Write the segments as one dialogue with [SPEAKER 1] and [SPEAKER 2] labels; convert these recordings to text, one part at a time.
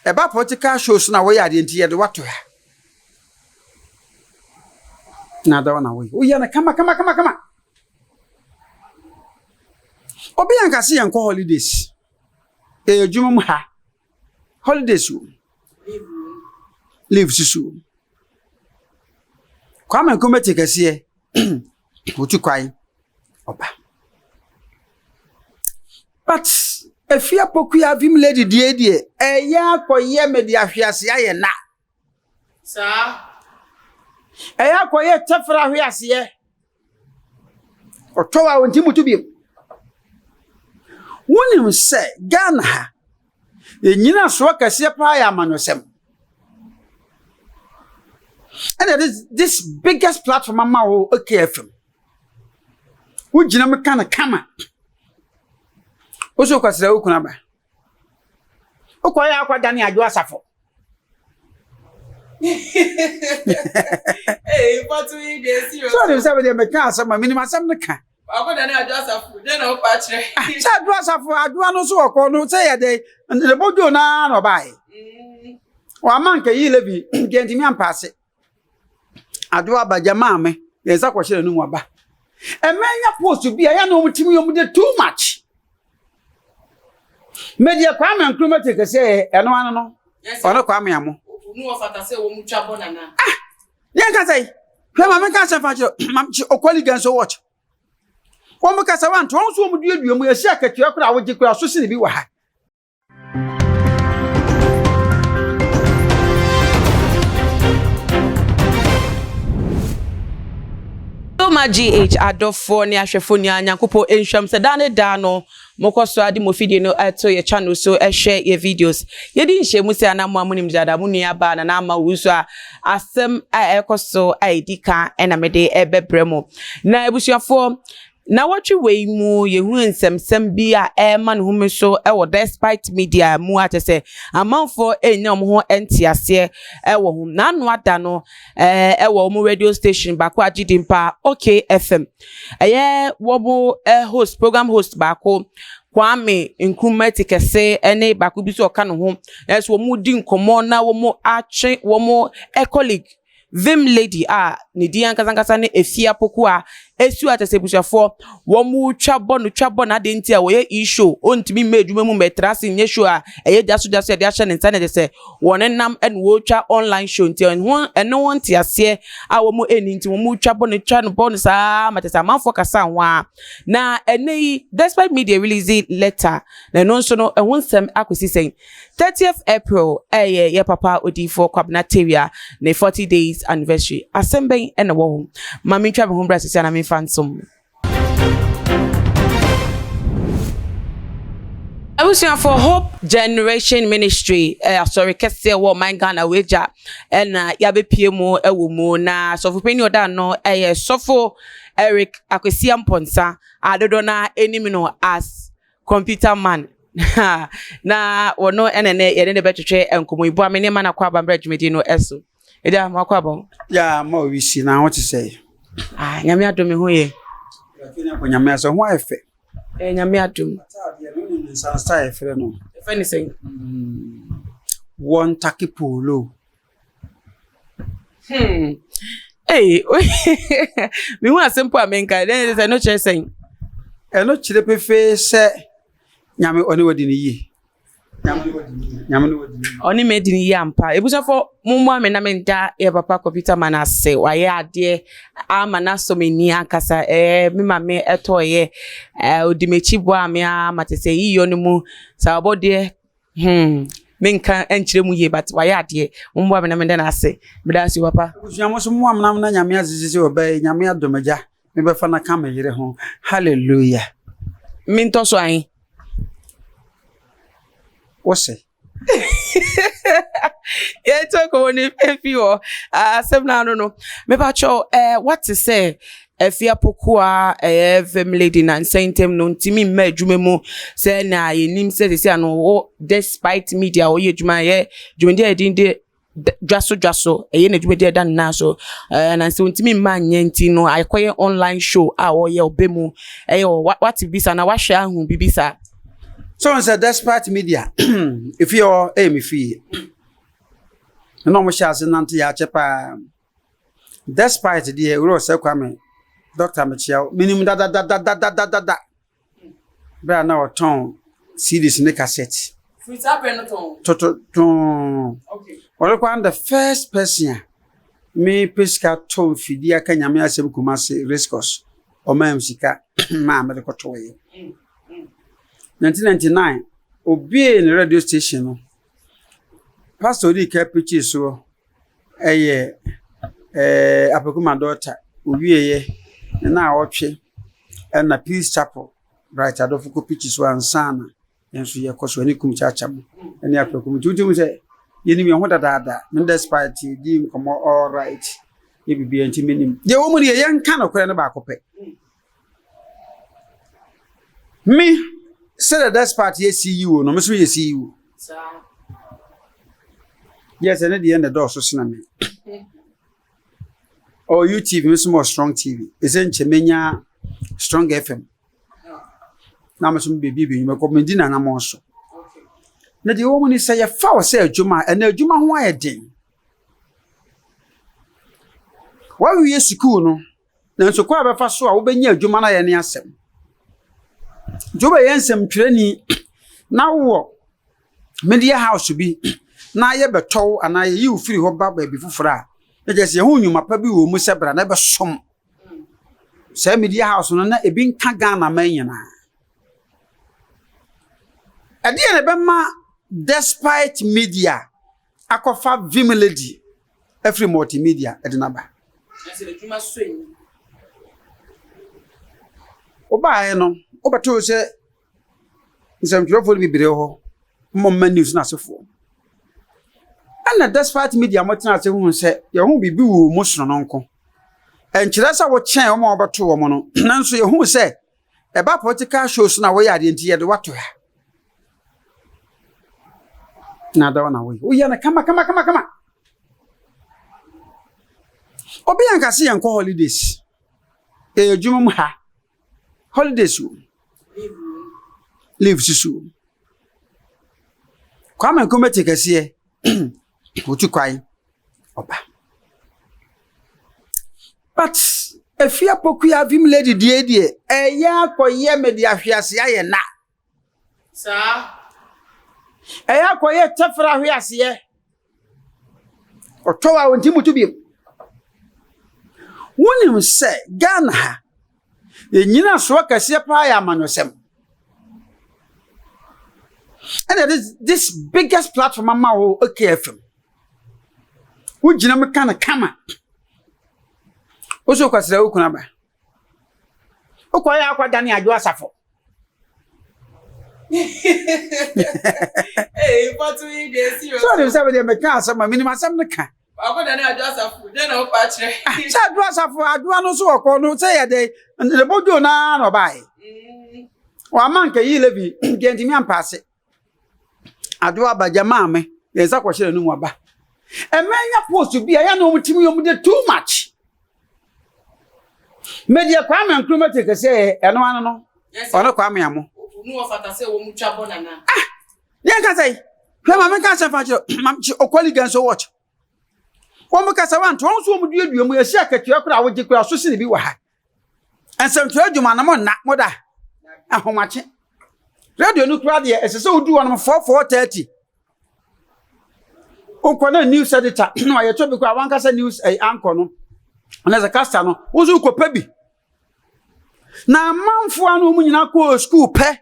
[SPEAKER 1] Eba political shows na we ade nti ye de wato ya. Na da wana we. Uye na kama. Obi ankase yanko holidays. Ejuma mu ha. Holidays wo. Leave susu. Kwame Nkrumah kase otu kwai oba. But if you pokuya vim lady die eya koye media hwiase aye na.
[SPEAKER 2] Sir.
[SPEAKER 1] Eya koye tefra hwiase. Otowa wonti mutu biem. Wonim se Ghana ha. Enyina so kase pa ya manosem. And this biggest platform ama o OKFM. Ujina me kana kama. Oso kwasira ukuna ba. Okoya akwa dani ajo asafo.
[SPEAKER 2] Hey, but we dey serious.
[SPEAKER 1] So dem say we dey make asama minimum asam ne ka.
[SPEAKER 2] Akwa dani ajo asafo. Dey na opa kire.
[SPEAKER 1] Cha ajo asafo ajo no so okọ no say ye dey le bojo na no bai. Wa man ka yi lebi genti mi ampase. Ajo abaja ma me. Ye za kwahire nu waba. Emenya post bi ya na omtimi yom dey too much. Media Kwame Nkrumah kase eno anu no. Ono Kwame amo.
[SPEAKER 2] Nu ofata se wo mu twabo nana.
[SPEAKER 1] Yen ka say. Hwe ma me ka say fa chiro. Mam chi okoli gan so watch. Wo mu ka say wan to so mu duedue mu yesi akatua kura wo gikura so se ne bi wa ha.
[SPEAKER 2] Ma GH adofo ne ahwefo ni anyankopo enhwam se dane da no mokoso ade mo video no ato ye channel so share ye videos ye di nhye mu se anamo amunim jada mu nua ba na ama wuso a asem a ekoso aidika ena mede ebebremo na ebusuafo na watch we mu ye hu nsem bi a man hu so wo despite media mu atese amanfo enyam ho entiase wo hu na anu ada no wo mu radio station bako agidimpa OKFM wo mu host program host bako Kwame Nkrumah kase ene bako bi so ka no ho yes wo mu di nkomo na wo mu ache wo mu colleague Vim lady ni di ankasa ne efia poku a esu atese busuafo wo mu twabo na de ntia wo ye issue ontimi medwuma mu metrase nye show a eye jaso de ahye ne internet se won nam en wo twa online show ntia eno won tiase a wo mu eni nti wo mu twabo ne twa no bon sa matesa manfo kasa ho a na enei despite media release letter na no so no ehonsem akosi sen 30th April ye papa odifo kwabnateria ne 40 days anniversary asemben ena wo mami twa be ho bra sisi na me fansom I was here for Hope Generation Ministry. Sorry, kese wo man Ghana weja na ya be piemu ewo mu na sofo peni oda no sofo Eric Akwesi Amponsa adodo na enimi no as computer man. Na wono enene ye ne betwetwe enkomo ibu amene ma na kwa bambra dwumedi no eso. Eda makwa bon.
[SPEAKER 1] Ya ma wisi na what to say.
[SPEAKER 2] Nyame adome ho ye.
[SPEAKER 1] Yakenya ko nyame aso ho efe.
[SPEAKER 2] Nyame adom.
[SPEAKER 1] Style efe no.
[SPEAKER 2] If anything.
[SPEAKER 1] One taki polo.
[SPEAKER 2] Hey, me hu asempo amenka then say no chese saying.
[SPEAKER 1] E no chire pefe se nyame oni wadi ni yi. Nyame no wadi.
[SPEAKER 2] Oni made ni yampa. Ebusafo mummu amena menda e papa computer man ase waye ade amana so meni akasa me mame etoye odimechi bo amia matese yiyo no mu sa obode menka enchire mu ye but waye ade mummu amena menda na ase bidasi papa
[SPEAKER 1] Nyamo so mummu amena na nyame azizisi obai nyame adomaja me be fa na kama yire ho hallelujah
[SPEAKER 2] minto so an
[SPEAKER 1] wose
[SPEAKER 2] yeah talk on if you asem na no me pa cho what to say efia pokua vim lady na sentem no ntimi ma adwuma mu say na yenim say no despite media o ye adwuma ye dwumde edinde dwaso na dwumde dan na so na so ntimi ma nyanti no akoye online show a o ye obemu what bisa na wa hwa hu bibisa
[SPEAKER 1] So on said despite media if you're aim fee no mo sha se nante ya chepa despite the ro se kwame Dr. Michelle minimum da bra na o ton CDs ne cassette
[SPEAKER 2] Fruit apple no
[SPEAKER 1] ton
[SPEAKER 2] okay
[SPEAKER 1] ore kwa the first person me pesca ton fidi aka nyame asem kumase riscos o ma msika ma me ko to ye 1999 obi in radio station no pastor di ka preach so apekuma daughter obi ye na awotwe na Peace Chapel right adofu ko preach so ansana enso ye koso ani kum chacha mo ani apekuma tutu se yeni mi ho dada me despite di nkomo all right ye bibi enti menim ye wo mu ye yanka no kore ne ba kope me say the despite ye CEO no me so ye CEO yes and at the end the door so siname or YouTube me so more strong TV isen chemenya strong FM na me so baby bi me ko me di na na mo so na di wo mu ni say ye fa wo say adwuma na adwuma ho ayeden wa wi ye school no na so kwa be fa so a wo benya adwuma na ye ne asem joba yensem twrani na wo media house bi na ye beto ana ye yi ufiri ho ba bi fufura e je se hu nyuma pa bi wo mu sebra na be som se media house no na ebi nka Ghana manyina ade ne be ma despite media akofa vimlady every multimedia edinaba
[SPEAKER 2] ase le juma soyin
[SPEAKER 1] oba no obato se nsamtwofo bi bire ho momma news na sefo ana despite media motina se hu se ye hu bibi wo musoro no nko enkyere sa wo chen o ma obato wo mo no nanso ye hu se eba political shows na wo ya de nti ye de wato ya na da wana wo ye na kama obi anka se yenko holidays e jumum ha holidays leave sisu kwame komete kase otu kwai oba but efia pokuya vim lady die eya koye media hwiase aye na
[SPEAKER 2] sa
[SPEAKER 1] eya koye tefra hwiase otowa wonti mutu bi wonim se Ghana ha enyina so kase pa ya manosem. And this biggest platform ama wo OKFM. Ujina me kana kama. Oso kwasira ukuna ba. Okwaya akwa dani ajo asafo.
[SPEAKER 2] But we dey serious.
[SPEAKER 1] So dem say dem ka asama minimum asam ne ka.
[SPEAKER 2] Akwa dani ajo asafo. Den na opa kire.
[SPEAKER 1] Cha ajo asafo ajo no so okọ no say ye dey le bojo na no bai. Wa man ka yi lebi genti mi ampase. Adoa bajama me yesa kwahye nu aba emenya post bi ya na omutimi yom de too much media kwame nkrumate kese eno anu no ono kwame amo
[SPEAKER 2] nu ofata se wo mutwa bonana
[SPEAKER 1] yen ka sai hwe me ka se fa chiro mamchi okoli gan so watch wo mu ka sa wan to so mu duedue mu yesi akatua kura wo jekura so sine bi wa ha ensem to adwuma na mo na moda ahomache radio no kura de esese odu won 4430 onkona news editor no ayeto bi kwa wankasa news anchor no na za caster no ozu kopa bi na manfo anu mu nyina ko school pe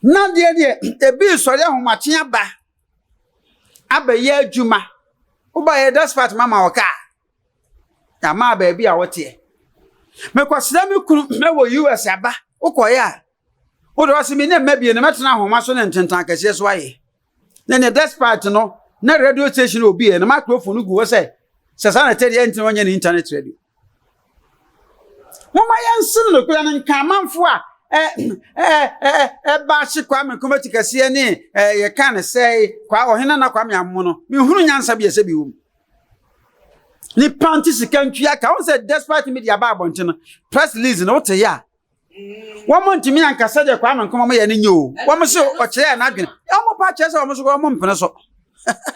[SPEAKER 1] na de ebi sori ahomache aba ye adwuma oba ye despite mama oka ya ma ba bi a wote mekwasira me kunu me wo US aba ukoya odo asimi ne mabie ne metena homa so ne ntentan kase so aye ne despite no na radio station obi e na microphone gu wo se sesa na tedi enti onye ne internet radio mama yansin no kula ne nkamanfo a ba shi kwa me komati kase ne ye kan say kwa ohena na kwa me ammo no me hunu nyansa bi ese bi wo ni panti sikantua ka won say despite media ba abonte no press release no wote ya Woman ntimi ankasa de kwa amankom mo ye ne nyo wo so o kire na adwene wo pa kire se wo so wo mpene so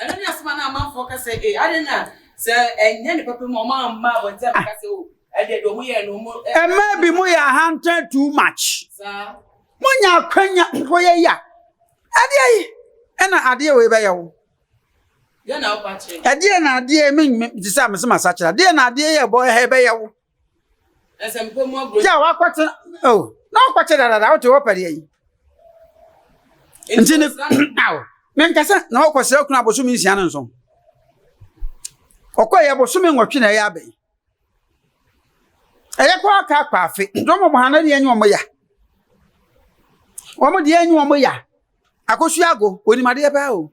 [SPEAKER 2] eno ni asema na amanfo ka se adena se enye ni papa mo ma bo te ka se o ede do mo ye no mo
[SPEAKER 1] maybe mo ya hunter too much
[SPEAKER 2] sa
[SPEAKER 1] mo nya kwanya ko ye ya ade yi ena ade we be ye wo
[SPEAKER 2] ya na o pa che
[SPEAKER 1] ade na ade me disa me se masache ade na ade ye bo he be ye wo
[SPEAKER 2] esempo mo agro
[SPEAKER 1] ya wa kwate oh na kwache dada o te wo pade yi ntini aw men kasa na o kwase okuna abosu mi nsia nso okoye abosu mi nwotwe na ya be eye kwa ka kwafe do mo hana de anyu mo ya wo mo de anyu mo ya akosu ago onimade ba o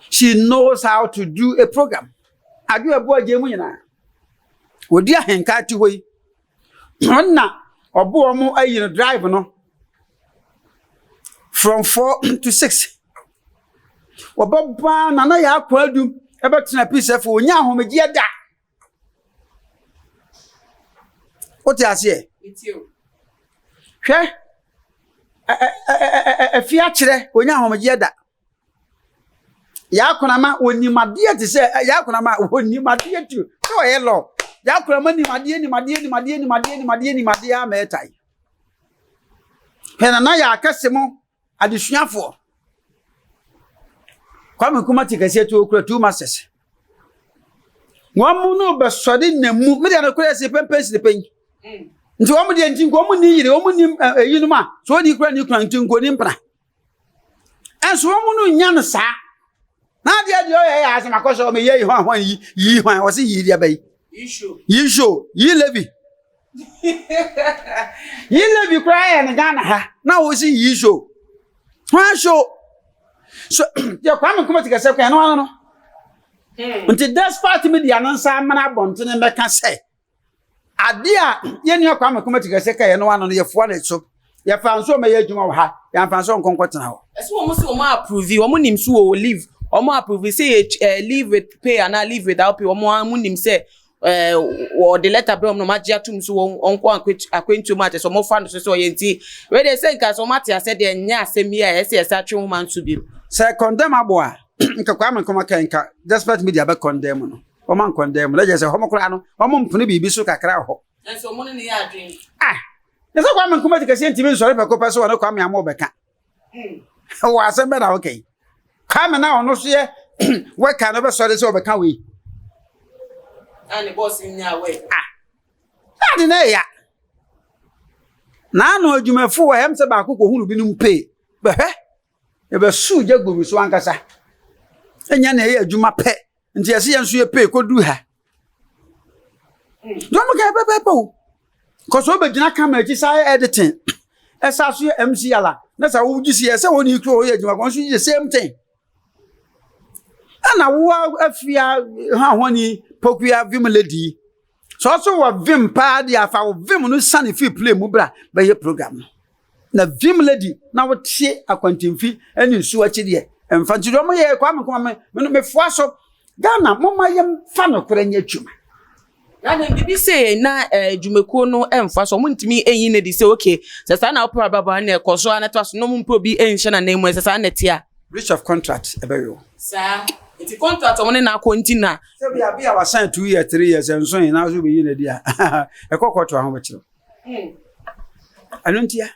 [SPEAKER 1] she knows how to do a program adu ebo aje mu nyina odi ahenka ti hoyi onna obo mo ayi no drive no from 4 to 6 Wababa na ya kwadu ebetina piece for onya ahomegie da oti ase hwe afi akire onya ahomegie da ya konama onimade te se ya konama onimade tu so yelo ya konama nimade ametai pena na ya akasemo adesuafo kwame kuma tikase to okura 2 masters wamu no besode namu me de na kura se pempes de pen nti wamu de nti ko mu ni yire wamu ni yinuma so di kura ni kura nti ko ni mpra enso wamu no nya no sa na de ya asema ko so me yi hwan yi hwan wo se yi dia bai yi levi yi levi kura ya na Ghana ha na wo se yi show hwan show so ya kwame kuma tikase kwa no nti despite media no nsa mana bontene meka se ade a ye ne kwame kuma tikase ka ye no ano ye fo na so ye fa nso me ye adwuma ha ya fa nso nkonkotena ho
[SPEAKER 2] eso wo mo se wo ma approve wo mo nim so wo leave wo mo approve say leave with pay and leave without pay wo mo nim say or the letter bro no magia tum so onko akwentu mate so mo fa no so ye nti we dey say nka so mate ase de nya asemi a ese atwe ho man to bi
[SPEAKER 1] say condemn aboa nka kwa man koma kenka despite media be condemn no o man condemn le je say homo kura no homo mpune bibi so kakra ho
[SPEAKER 2] enso mo ne ya adwen
[SPEAKER 1] ne say kwa man koma tikase ntimi nsore be ko peso wona kwa me amo be ka wa se be na okay kwa me na ono so ye we ka no be sore se o be ka we
[SPEAKER 2] ani boss nya we
[SPEAKER 1] ade na ya na no adwumafo wa hem se ba akoko hunu bi num pe be he e be su jagbomi so ankasa enya na ye adwuma pe nti ese ye nso ye pe kodu ha do mo ka pe po ko so be gina camera ji sai editing esa so ye MC ala na sa wo ji si ese woni kro ye adwuma ko so ye same thing ana wo afia ha honi pokuya vim lady so wa vim pa dia fa wo vim no sane fi play mu bra be ye program na vim lady na wo tie akwantimfi ani nsu achi de emfa nti do mo ye kwa me foa so Ghana mo ma yem fa no kora nya twuma
[SPEAKER 2] na dem bibi say na dwumekuo no emfa so mo ntimi enyi na di say okay sasa na opera baba na ekoso anato so no mo mpo bi enhye na nemu sasa na tia
[SPEAKER 1] breach of contract ebeyo
[SPEAKER 2] sa iti contract o mo na akonti na
[SPEAKER 1] se bia wa sign 2 years 3 years enso yin na so be yi na dia ekokoto ahụ bechiro anuntia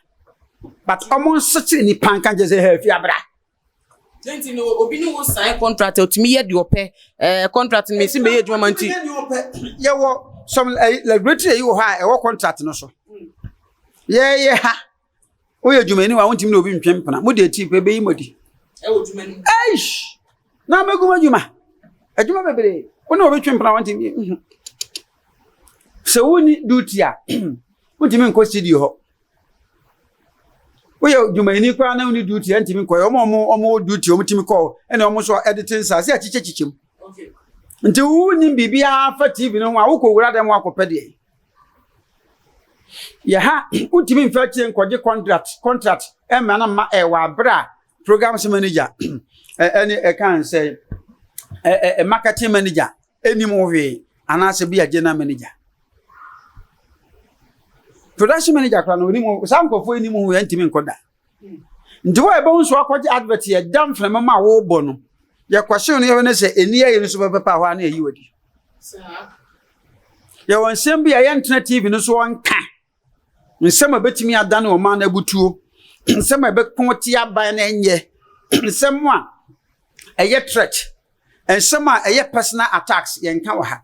[SPEAKER 1] but omon sitting ni panka je say he fi abra
[SPEAKER 2] tenti no obi ni wo sign contract otimi ye de ope contract me si me ye dwuma manti
[SPEAKER 1] ye wo some regulatory you ha e wo contract no so ye ha o ye dwuma ni wa wontimi na obi ntwempena mo de ti pe be yi modi
[SPEAKER 2] e wo dwuma ni
[SPEAKER 1] eish na meguma dwuma adwuma bebere wona obi twempena wontimi se woni duty a wontimi nko studio ho we dwuma ni kwa na woni duty antimi nko omo duty omo timi ko ene omo so editing sa se achichechichem
[SPEAKER 2] okay
[SPEAKER 1] nti woni bibia fa TV no ho a woko wura dem akopede ya ha wontimi mfa chie nkoje contract e ma na ma e wa bra programs manager any can say marketing manager any movie anase bia general manager production manager kra no ni mo sam kofo ni mo yantimi nkoda ndi wo ebe nso akwaje advert ye dam frem ma wo bo no ye kwahye no ye ne se eni ye no so bepepa ho ana yi wadi ye won sem bia ye internet tv no so wonka nsem abetimi adane o ma na butuo nsem abekon ti aban na enye nsem a eye threat nsem a eye personal attacks ye nka wa ha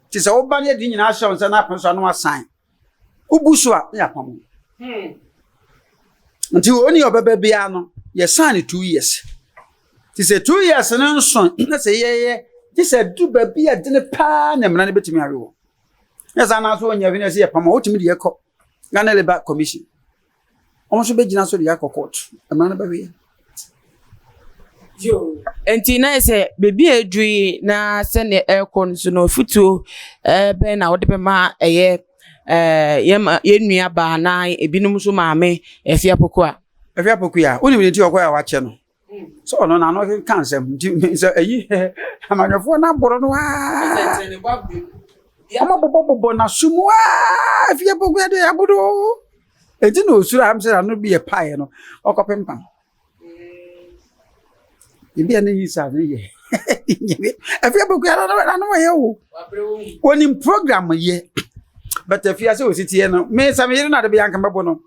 [SPEAKER 1] ti se wo ba ne di nyina ahye onse na penso no asan ubusu a ya pam nti oni obebe bia no ye san 2 years ti se 2 years no nso na se ye ti se du ba bia de ne pa na mra ne betimi awewo ya sana so onya bi na se ye pam o timi de ye ko Ghana Labour Commission almost be jina so de yakọ court mra ne ba we
[SPEAKER 2] yo enti na se bebi edui na se ne aircon so no futuo be na wo de be ma eye ye nua ba na ebinum so maame efia poku a
[SPEAKER 1] oni mi ti okoya wa che no so no na no kan sem so eyi amanyofo na boro no ama bobo na sumu efia poku ya de abudo edi no osura am se na no bi e pae no okopempam ibi ane yi sa ne ye efia poku ya na no ye wo oni program ye but if you say we sit here no me some you na de bianka mebo no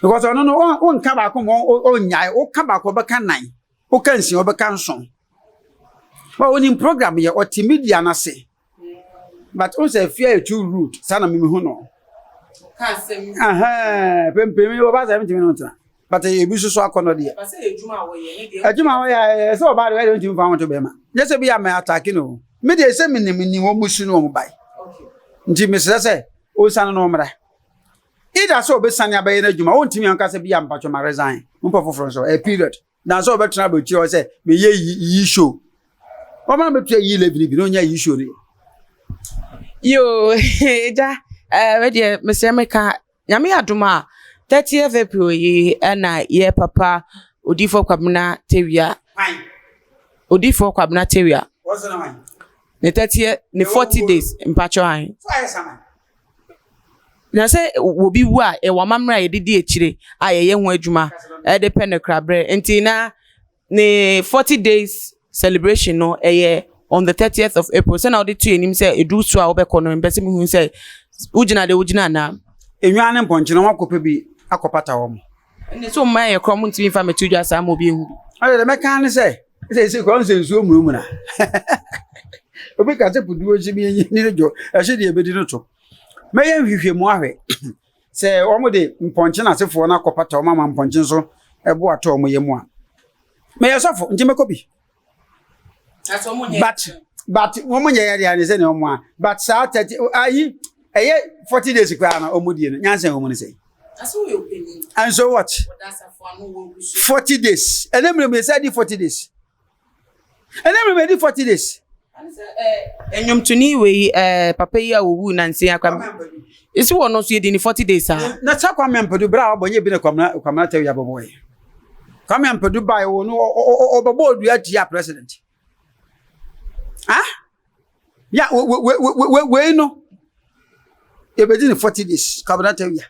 [SPEAKER 1] because no on ka ba ko on nyai o ka ba ko be kan nan o kan si o be kan so but on in program ye media na se but on say fear too rude sana me hu no
[SPEAKER 2] ka sem
[SPEAKER 1] pempemi o ba za me no tra but e bi so akono de
[SPEAKER 2] ba say ejuma wo ye ne de
[SPEAKER 1] ejuma wo ya so ba de we don't fa won to be ma just be ya me attack no me de say me ni wo musu no mo bai nti mesese se o san no mra ida so be san ya be na djuma o ntimi anka se bia mpacho ma resign mpo foforo so a period na so be tena be chi o se me ye yi show o ma be tue yi lebi bi no nya yi show ni
[SPEAKER 2] yo eja we de mesemeka nyame adoma 30th April yi na ye papa odifo kwabna tewia odifo kwabna tewia
[SPEAKER 1] what's the name
[SPEAKER 2] ne 30 ne 40 days mpacho an na say obi wu a e wamamra ye didi echire ayeye ho adwuma e de pen krabre enti na ne 40 days celebration no on the 30th of April so na odi tu enim say edu so a obekọ no mbese mi hu say ugina na
[SPEAKER 1] enwa ne mponche no wakopa bi akopata wo mo
[SPEAKER 2] ne so ma ye krom ntimi fa metu dwa sa ma obi ehu
[SPEAKER 1] ayo de meka ne say ko nse nsuo mu na obi ka te puduo ji bi ni jo ehye de ebedi no to meyen hwehwe mu ahwe se omo de mponche na sefo na akopata o mama mponche so ebo ato omo ye mu a me yesofo nje mekobi but omo nye ya ne se ne omo a but sa 30 ayi eye 40 days kwa na omo die no nyansen omo ne sei
[SPEAKER 2] aso we opinion
[SPEAKER 1] and so what 40 days enemre me say di 40 days enemre me di 40 days
[SPEAKER 2] enyom tuni we papa yi awu nansi akwa isi wono so ye di ni 40 days ah
[SPEAKER 1] na cha kwa mempedu bra obonye bi ne kwamna tawi ya boboy kwa mempedu bai wo no obobo odu atia president ah ya we no e be di ni 40 days kwamna tawi ya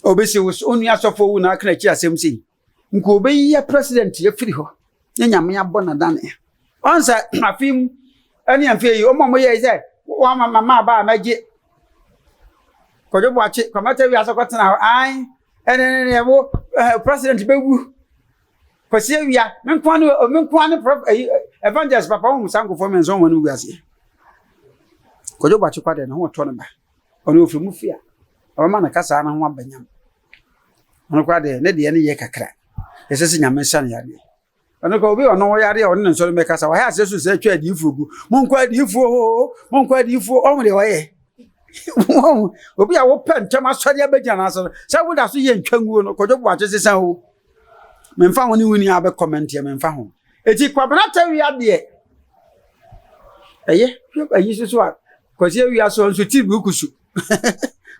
[SPEAKER 1] obesi wo onu asofo wu na akra chi asem sei nko obeyi ya president ya firi ho nyame ya bona dane onsa afim ani amfe yi omo ye say wa mama ba maje kojo bo achi kwamata wi asokotena ai ene wo president bewu kwasi awia menkwane evangelist papa wo musango fo men so wonu wiase kojo bo achi kwade na ho to ne ba ono ofri mu fia mama na kasa na ho abanyam ono kwade ne de ne ye kakra yesese nyame san ya de ono ko obi ono yare ono ne so me kasa wa ha sesu se twa di fugu monkwa di fu o mo de wa ye obi a wo pen ma sori abegya na so se wo da so ye ntwanguo no kojo bo ache sesan ho memfa ho ni wuni abe comment ye memfa ho eti kwabena tawi ade eye ayi so a kwasi awi aso nso ti bukusu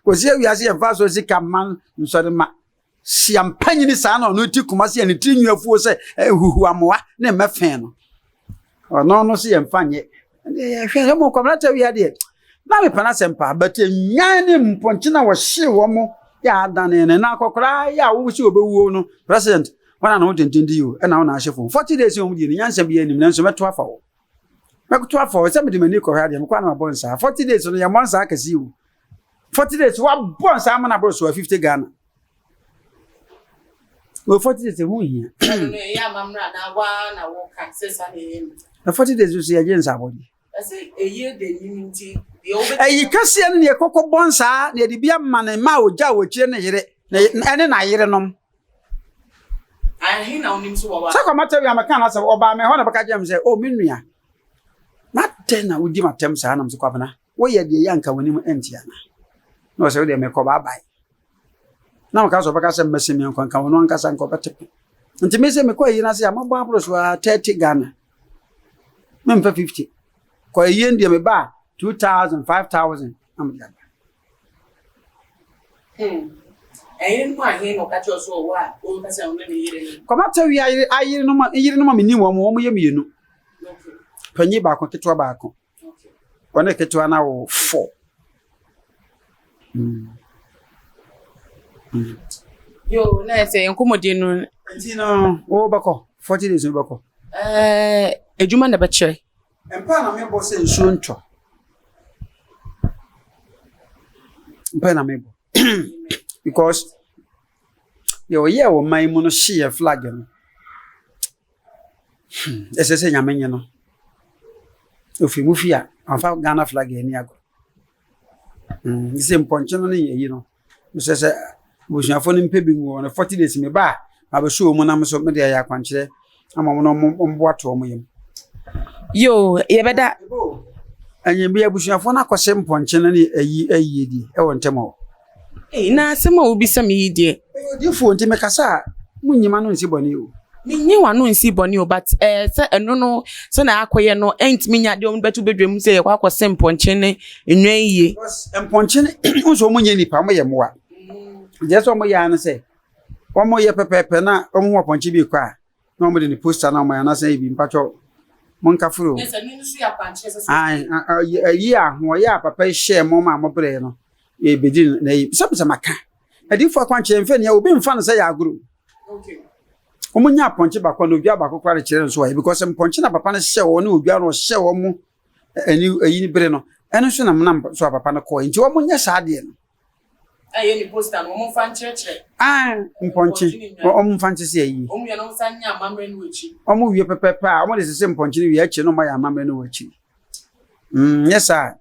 [SPEAKER 1] kwasi awi ase emfa so sika man nso de ma siampanyi ni sa na no ti kumase ni ti nwafuo se huhu amoa na mefen no ono no se emfa nye hwe mo kwabena tawi ade na me pana sempa but nyan ne mponche na wo hye wo mo ya adane ne na akokora ya wo si obewu no president wana na wo tentindi yo e na wo na ahye fo 40 days wo di ne nyansa bi anim nanso meto afa wo meto afa wo se me de mani ko ha de me kwa na bonsa 40 days no ya monsa akasi wo 40 days wa bonsa amana bro so 50 Ghana we 40 days hu hia
[SPEAKER 2] ya mamra na wa na wo kan sesa ne
[SPEAKER 1] 40 days so ya jensa body
[SPEAKER 2] say eye de nimti
[SPEAKER 1] ayi kase ne ye kokko bonsa ne de bia mane ma oja wo kire ne yire ene na yire nom
[SPEAKER 2] ahi na onim so wa
[SPEAKER 1] saka mata wi amaka na se oba me ho na baka jam se o menua na tena udi matem sa na mse kwabana wo ye de yanka wonim entia na no se wo de me ko ba bai na maka so baka se mmese mi nko kan wono nka sa nko betepe nti me se me ko yi na se amabo apro so 30 Ghana memfa 50 ko yi ndie me ba 2000 5000 amja
[SPEAKER 2] ayin mo ahin no ka cho so wa o ka se on ne yire ni
[SPEAKER 1] ko mata wi ayire no ma meni wo mo ye mienu panyi ba ko ketwa ba ko one ketwa na wo 4
[SPEAKER 2] yo na se nkomodi no
[SPEAKER 1] nti no wo bako 40 days bako
[SPEAKER 2] ejuma na ba kire
[SPEAKER 1] empa na me bo se nsuo ntwa empa na me bo because yo wo mai mu no hye flag no ese nyamenye no ofi mu fia afa Ghana flag ni ago ise mponche no ne yi no se busuafo ne mpe bi ngo no 40 days me ba be show mu na me so me de ya kwankire ama mo no mbo ato mo yem
[SPEAKER 2] yo ye beda
[SPEAKER 1] anye bi abusuafo na kwose mponche no ne ayi di e won temo
[SPEAKER 2] na asema obi sam yi die
[SPEAKER 1] odi fo nti me kasa munyima no nsi bone o
[SPEAKER 2] minyi wa no nsi bone o but se eno no se na akoye no ent minya de o betu bedwem se ye kwa kwose mponche ne enwa yiye
[SPEAKER 1] mponche ne unso munye nipa mo ye moa je so mo ya na se o mo ye pepepe na o mo mponche bi kwa na o mo de ni poster na o mo ya na se bi mpacho monka furo
[SPEAKER 2] yes anu su ya panche se
[SPEAKER 1] yi aho ya papa share mo ma mo bre no e bedi na yi sabisa maka adifo akwanche mfe ne obi mfa no se ya aguru
[SPEAKER 2] okay
[SPEAKER 1] omunya ponche bakwa no obi abakọ kware kire nso wa because ponche na papa no hye wo ne obi no hye wo mu ani ni bere no eno so na mna so papa no ko nti wo munya saade no
[SPEAKER 2] aye ni poster no mo fa nchire
[SPEAKER 1] mponche o mo fa nche se yi
[SPEAKER 2] o mu ya no sanya amamre no wachi
[SPEAKER 1] o mo wie pepepe a o mo de se mponche ni wie achi no ma ya amamre no wachi yesa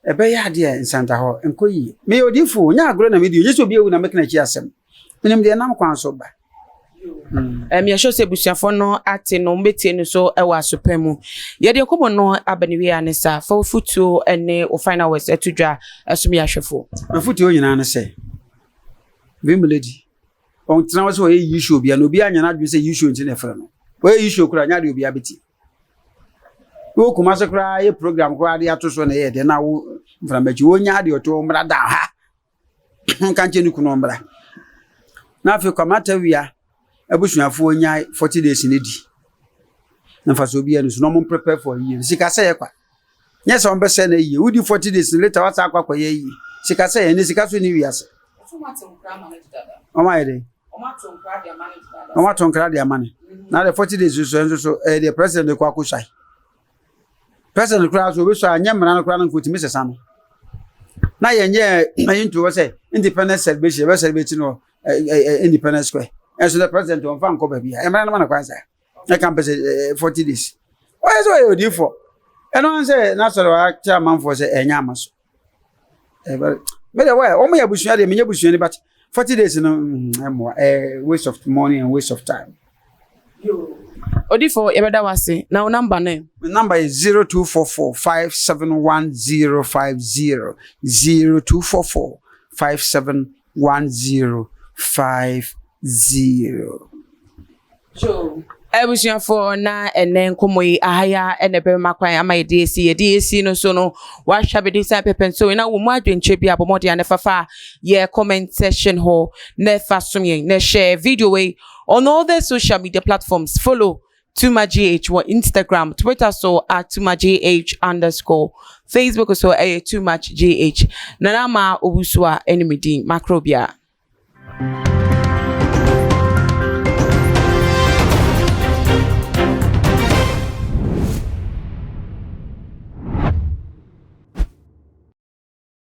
[SPEAKER 1] ebe ya de nsanta ho enkoyi me odifu nya agro na me di yeso bi ewu na mekna chi asem menim de nam kwan so ba
[SPEAKER 2] me show se busuafo no ate no mbeti no so e wa sopemu ye de komo no abaniwe anesa fa futu ene o final words etudwa asumi ahwefo
[SPEAKER 1] afutu o nyina ne se bimledi on tena so e issue bia no bia anya na dwe se issue nti na fere no o e issue kura nya de obi abeti wo kuma se kura ye program kura de atoso na ye de na wo mframachi wo nya de oto mra da ha kan che ni kuno mra na afi kwamata wia abusuafo onya 40 days ne di na faso bia no so no mo prepare for year sika se ye kwa nya se on be se na year wudi 40 days later wasa akwa ye yi sika se ye ne sika so ni wiase o ma ide o ma ton kra de amane na the 40 days so the president kwa kushai president kra so be so anya mra no kra no kotimi sesa no na ye nye ayintu wo se independence celebration be celebrate no independence square and so the president on fan ko ba bia e mra no na kwanza e kan be 40 days why so you do for e no say na so wa chairman for say enya amaso e be the way o mo ya busua de menya busua ni but 40 days no waste of money and waste of time
[SPEAKER 2] Odifo yebeda wase na o number name.
[SPEAKER 1] My number is 0244571050 0244571050.
[SPEAKER 2] Sure. Ebusuafo na ene nkomoyi ahaya ene be makwan ama yedesi no so no wa hwabedi sa pepen so na wo mu adwenche bia bomode anefafa ye comment section ho na fasumye na share video way on all the social media platforms. Follow TumaGH on Instagram, Twitter so at TumaGH_. Facebook so too much gh nana ma obusua enemy din macrobia.